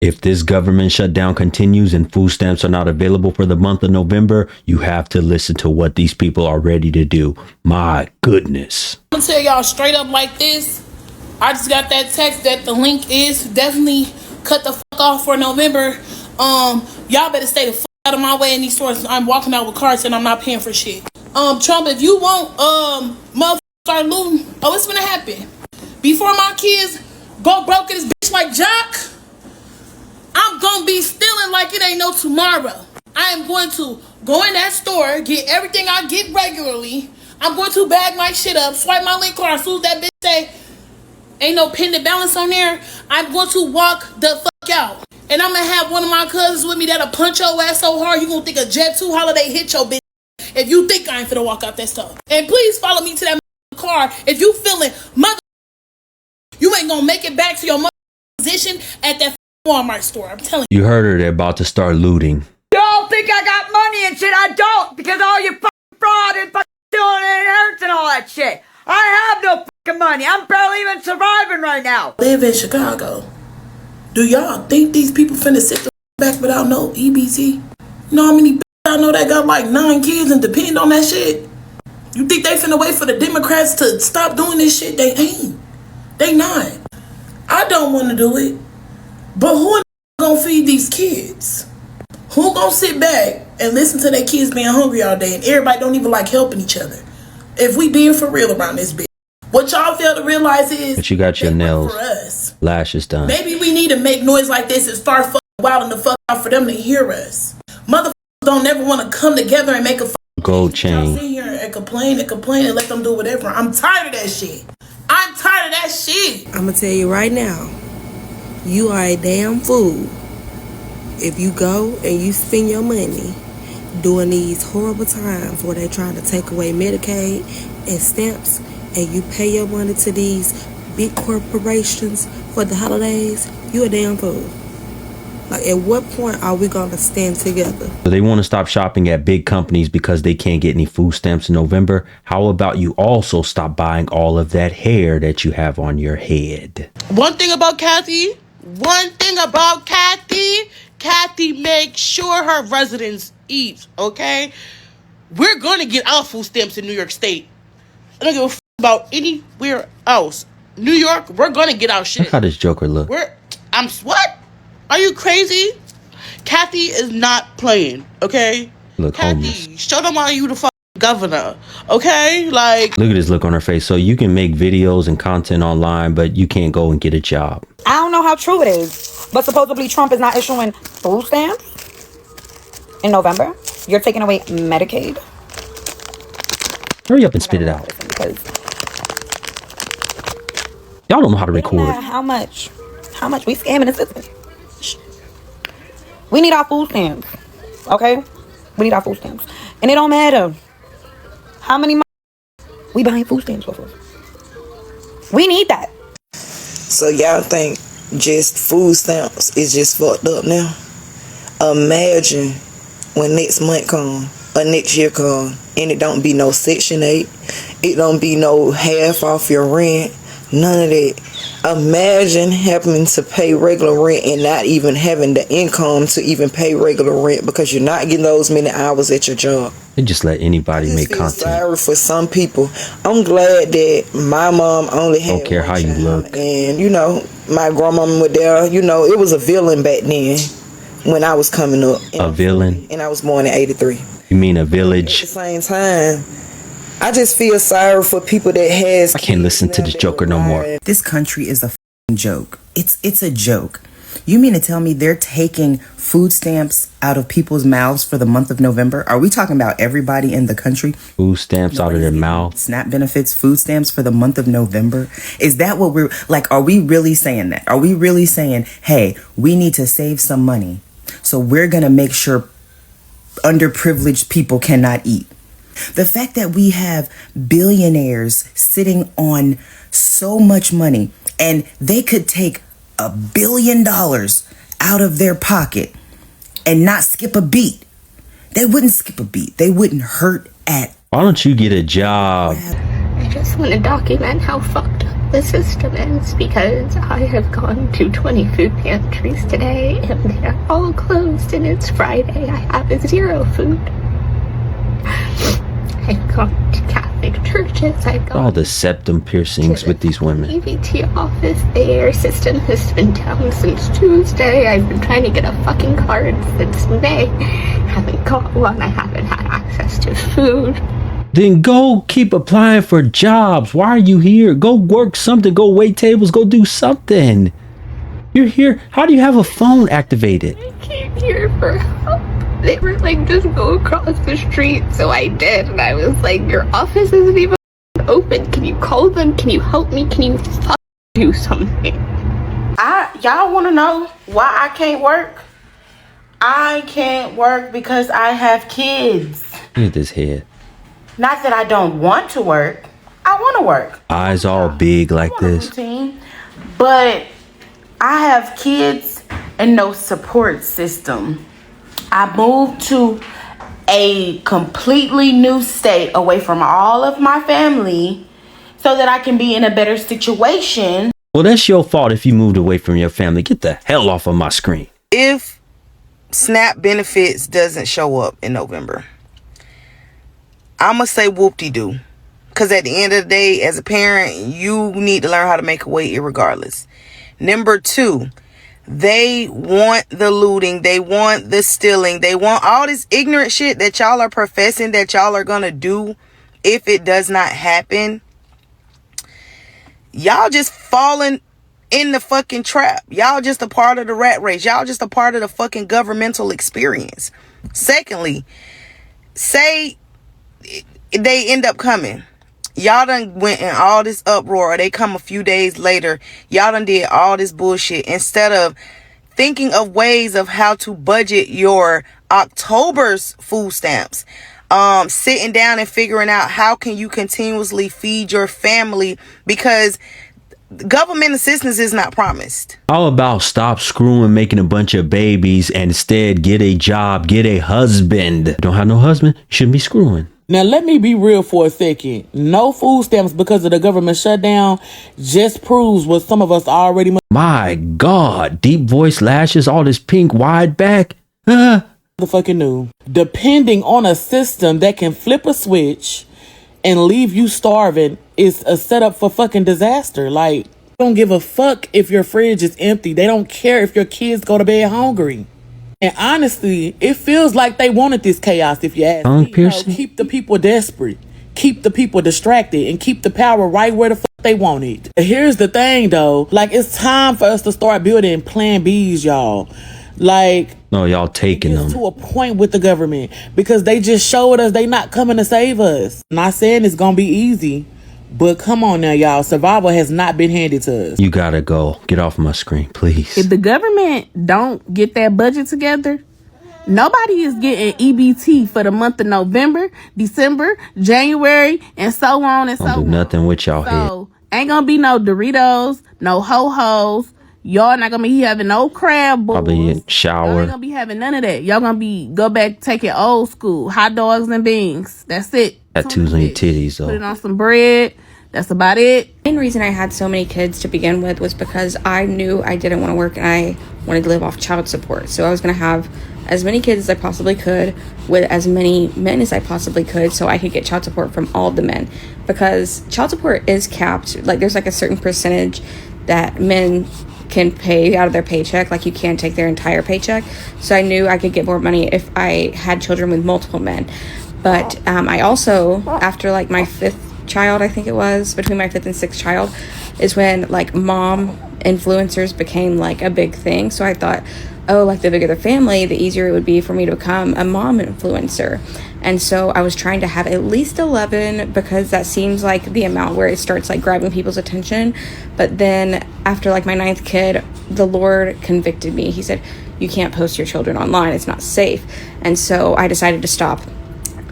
If this government shutdown continues and food stamps are not available for the month of November, you have to listen to what these people are ready to do. My goodness. I'm gonna tell y'all straight up like this. I just got that text that the link is definitely cut the fuck off for November. Y'all better stay the fuck out of my way in these stores. I'm walking out with cards and I'm not paying for shit. Trump, if you want motherfuckers start looting, it's gonna happen. Before my kids go broke in this bitch like Jock, I'm gonna be stealing like it ain't no tomorrow. I am going to go in that store, get everything I get regularly. I'm going to bag my shit up, swipe my link card. As soon as that bitch say ain't no pending balance on there, I'm going to walk the fuck out. And I'm gonna have one of my cousins with me that'll punch your ass so hard you gonna think a Jet 2 holiday hit your bitch if you think I ain't finna walk out that store. And please follow me to that car if you feeling you ain't gonna make it back to your position at that Walmart store. I'm telling you. You heard her, they're about to start looting. Y'all think I got money and shit? I don't, because all your fucking fraud and fucking stealing and inheritance and all that shit. I have no fucking money. I'm barely even surviving right now. Live in Chicago. Do y'all think these people finna sit the back without no EBT? You know how many I know that got like 9 kids and depend on that shit? You think they finna wait for the Democrats to stop doing this shit? They ain't. They not. I don't want to do it. But who gonna feed these kids? Who gonna sit back and listen to their kids being hungry all day and everybody don't even like helping each other? If we being for real around this bitch. What y'all fail to realize is but you got your nails, lashes done. Maybe we need to make noise like this and start fucking wilding the fuck out for them to hear us. Motherfuckers don't never want to come together and make a gold chain. Sit here and complain and let them do whatever. I'm tired of that shit. I'm tired of that shit. I'm gonna tell you right now, you are a damn fool if you go and you spend your money during these horrible times where they trying to take away Medicaid and stamps, and you pay your money to these big corporations for the holidays. You a damn fool. Like, at what point are we gonna stand together? So they want to stop shopping at big companies because they can't get any food stamps in November. How about you also stop buying all of that hair that you have on your head? One thing about Kathy makes sure her residents eat, okay? We're gonna get our food stamps in New York State. I don't give a f*** about anywhere else. New York, we're gonna get our shit. Look how this Joker look. What? Are you crazy? Kathy is not playing, okay? Look, Kathy, homeless. show them why you the fucking governor, okay? Like, look at this look on her face. So you can make videos and content online, but you can't go and get a job. I don't know how true it is, but supposedly Trump is not issuing food stamps in November. You're taking away Medicaid. Hurry up and spit it out. Y'all don't know how to record. How much? We scamming the system. We need our food stamps, okay? We need our food stamps. And it don't matter how many we buying food stamps for. We need that. So y'all think just food stamps is just fucked up now? Imagine when next month come or next year come and it don't be no Section 8, it don't be no half off your rent, none of that. Imagine having to pay regular rent and not even having the income to even pay regular rent because you're not getting those many hours at your job. They just let anybody make content. Sorry for some people. I'm glad that my mom only had don't care how you look. And you know, my grandmama was there. You know, it was a villain back then when I was coming up. A villain? And I was born in 83. You mean a village? At the same time, I just feel sorry for people that has. I can't listen to this Joker no more. This country is a f***ing joke. It's a joke. You mean to tell me they're taking food stamps out of people's mouths for the month of November? Are we talking about everybody in the country? Food stamps out of their mouth? SNAP benefits, food stamps for the month of November? Is that what we're like? Are we really saying that? Are we really saying, hey, we need to save some money, so we're going to make sure underprivileged people cannot eat? The fact that we have billionaires sitting on so much money and they could take $1 billion out of their pocket and not skip a beat. They wouldn't skip a beat. They wouldn't hurt at. Why don't you get a job? I just want to document how fucked up the system is, because I have gone to 20 food pantries today and they are all closed and it's Friday. I have 0 food. I've gone to Catholic churches. I've gone all the septum piercings with these women. EBT office. Their system has been down since Tuesday. I've been trying to get a fucking card since May. Haven't got one. I haven't had access to food. Then go keep applying for jobs. Why are you here? Go work something. Go wait tables. Go do something. You're here. How do you have a phone activated? I came here for help. They were like, just go across the street. So I did. And I was like, your office isn't even open. Can you call them? Can you help me? Can you do something? Y'all want to know why I can't work? I can't work because I have kids. Look at this head. Not that I don't want to work. I want to work. Eyes all big like this. Routine, but I have kids and no support system. I moved to a completely new state away from all of my family so that I can be in a better situation. Well, that's your fault if you moved away from your family. Get the hell off of my screen. If SNAP benefits doesn't show up in November, I'ma say whoop-de-doo. Because at the end of the day, as a parent, you need to learn how to make a way irregardless. Number 2, they want the looting. They want the stealing. They want all this ignorant shit that y'all are professing that y'all are going to do if it does not happen. Y'all just falling in the fucking trap. Y'all just a part of the rat race. Y'all just a part of the fucking governmental experience. Secondly, say they end up coming. Y'all done went in all this uproar, or they come a few days later. Y'all done did all this bullshit instead of thinking of ways of how to budget your October's food stamps. Sitting down and figuring out how can you continuously feed your family, because government assistance is not promised. How about stop screwing, making a bunch of babies, and instead get a job, get a husband. Don't have no husband, shouldn't be screwing. Now, let me be real for a second. No food stamps because of the government shutdown just proves what some of us already... My God, deep voice, lashes, all this pink wide back. Motherfucking knew. Depending on a system that can flip a switch and leave you starving is a setup for fucking disaster. Like, they don't give a fuck if your fridge is empty. They don't care if your kids go to bed hungry. And honestly, it feels like they wanted this chaos, if you ask me. You know, keep the people desperate, keep the people distracted, and keep the power right where the fuck they want it. Here's the thing, though. Like, it's time for us to start building plan Bs, y'all. Like, no, y'all taking them to a point with the government, because they just showed us they not coming to save us. Not saying it's gonna be easy, but come on now, y'all. Survival has not been handed to us. You gotta go. Get off my screen, please. If the government don't get that budget together, nobody is getting EBT for the month of November, December, January, and so on and so on. Don't do nothing with y'all So, ain't gonna be no Doritos, no ho-hos. Y'all not gonna be having no crab balls. Probably in shower. Y'all ain't gonna be having none of that. Y'all gonna be go back taking old school hot dogs and beans. That's it. Tattoos on your titties, though. Put it on some bread. That's about it. The main reason I had so many kids to begin with was because I knew I didn't want to work and I wanted to live off child support. So I was going to have as many kids as I possibly could with as many men as I possibly could so I could get child support from all of the men. Because child support is capped. Like, there's like a certain percentage that men can pay out of their paycheck. Like, you can't take their entire paycheck. So I knew I could get more money if I had children with multiple men. But I also, after like my 5th child, I think it was, between my 5th and 6th child, is when like mom influencers became like a big thing. So I thought, oh, like the bigger the family, the easier it would be for me to become a mom influencer. And so I was trying to have at least 11, because that seems like the amount where it starts like grabbing people's attention. But then after like my 9th kid, the Lord convicted me. He said, you can't post your children online, it's not safe. And so I decided to stop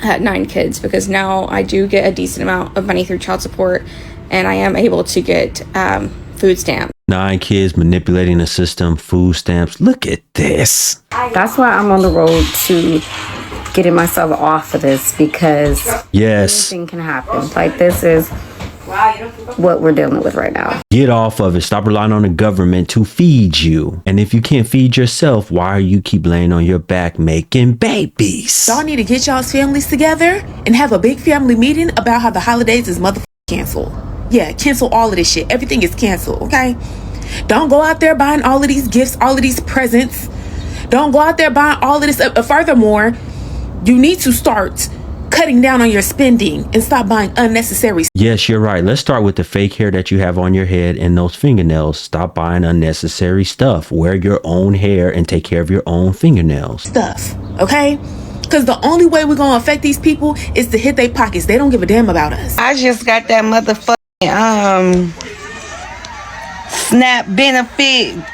at 9 kids, because now I do get a decent amount of money through child support, and I am able to get food stamps. 9 kids, manipulating the system, food stamps. Look at this. That's why I'm on the road to getting myself off of this, because yes, anything can happen. Like, this is what we're dealing with right now. Get off of it. Stop relying on the government to feed you. And if you can't feed yourself, why are you keep laying on your back making babies? Y'all need to get y'all's families together and have a big family meeting about how the holidays is motherfucking canceled. Yeah, cancel all of this shit. Everything is canceled, okay? Don't go out there buying all of these gifts, all of these presents. Don't go out there buying all of this. Furthermore, you need to start cutting down on your spending and stop buying unnecessary. Yes, you're right. Let's start with the fake hair that you have on your head and those fingernails. Stop buying unnecessary stuff. Wear your own hair and take care of your own fingernails. Stuff, okay? Because the only way we're going to affect these people is to hit their pockets. They don't give a damn about us. I just got that motherfucking SNAP benefit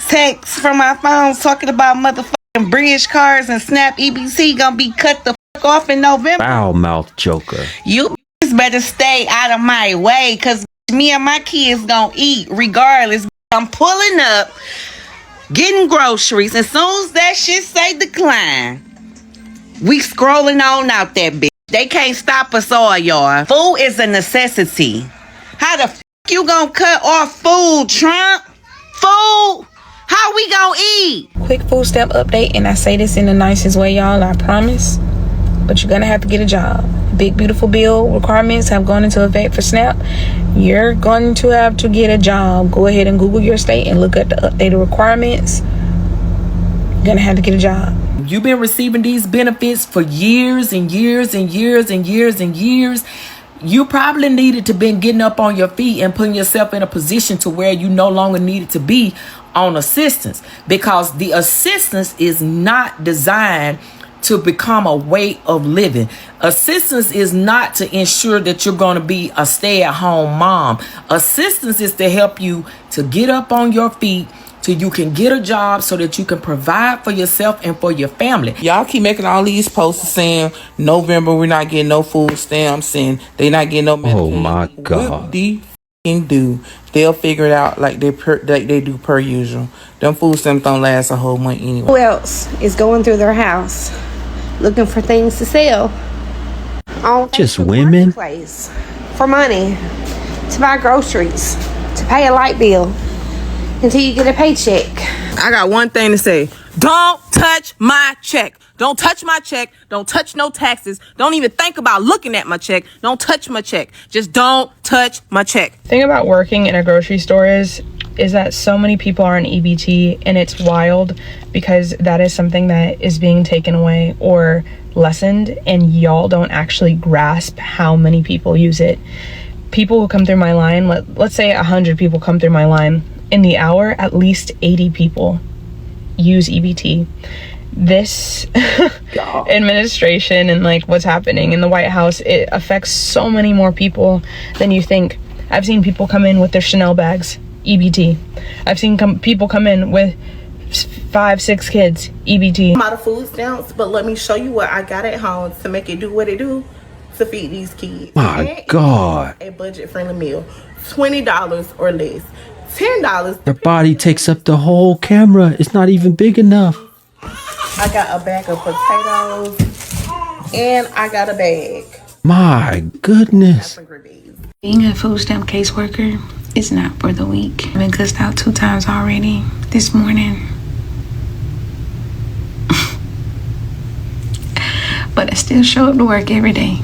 text from my phone talking about motherfucking bridge cards and SNAP EBT gonna be cut the fuck off in November. Foul mouth joker. You better stay out of my way, cause me and my kids gonna eat regardless. I'm pulling up, getting groceries. As soon as that shit say decline, we scrolling on out that bitch. They can't stop us all, y'all. Food is a necessity. How the you gonna cut off food, Trump? Food? How we gonna eat? Quick food stamp update, and I say this in the nicest way, y'all, I promise. But you're gonna have to get a job. Big beautiful bill requirements have gone into effect for SNAP. You're going to have to get a job. Go ahead and Google your state and look at the updated requirements. You're gonna have to get a job. You've been receiving these benefits for years and years and years and years and years. You probably needed to been getting up on your feet and putting yourself in a position to where you no longer needed to be on assistance, because the assistance is not designed to become a way of living. Assistance is not to ensure that you're going to be a stay-at-home mom. Assistance is to help you to get up on your feet so you can get a job so that you can provide for yourself and for your family. Y'all keep making all these posts saying November we're not getting no food stamps and they not getting no Medicaid. Oh my God. What the f***ing do? They'll figure it out like they do per usual. Them food stamps don't last a whole month anyway. Who else is going through their house looking for things to sell? On Just women? Marketplace for money, to buy groceries, to pay a light bill, until you get a paycheck. I got one thing to say. Don't touch my check. Don't touch my check. Don't touch no taxes. Don't even think about looking at my check. Don't touch my check. Just don't touch my check. The thing about working in a grocery store is that so many people are on EBT, and it's wild because that is something that is being taken away or lessened, and y'all don't actually grasp how many people use it. People who come through my line, let's say 100 people come through my line. In the hour, at least 80 people use EBT. This administration and like what's happening in the White House, it affects so many more people than you think. I've seen people come in with their Chanel bags, EBT. I've seen people come in with 5-6 kids, EBT. I'm out of food stamps, but let me show you what I got at home to make it do what it do to feed these kids. My God. A budget-friendly meal, $20 or less. $10. Your body takes up the whole camera. It's not even big enough. I got a bag of potatoes and I got a bag. My goodness. Being a food stamp caseworker is not for the weak. I've been cussed out 2 times already this morning. But I still show up to work every day.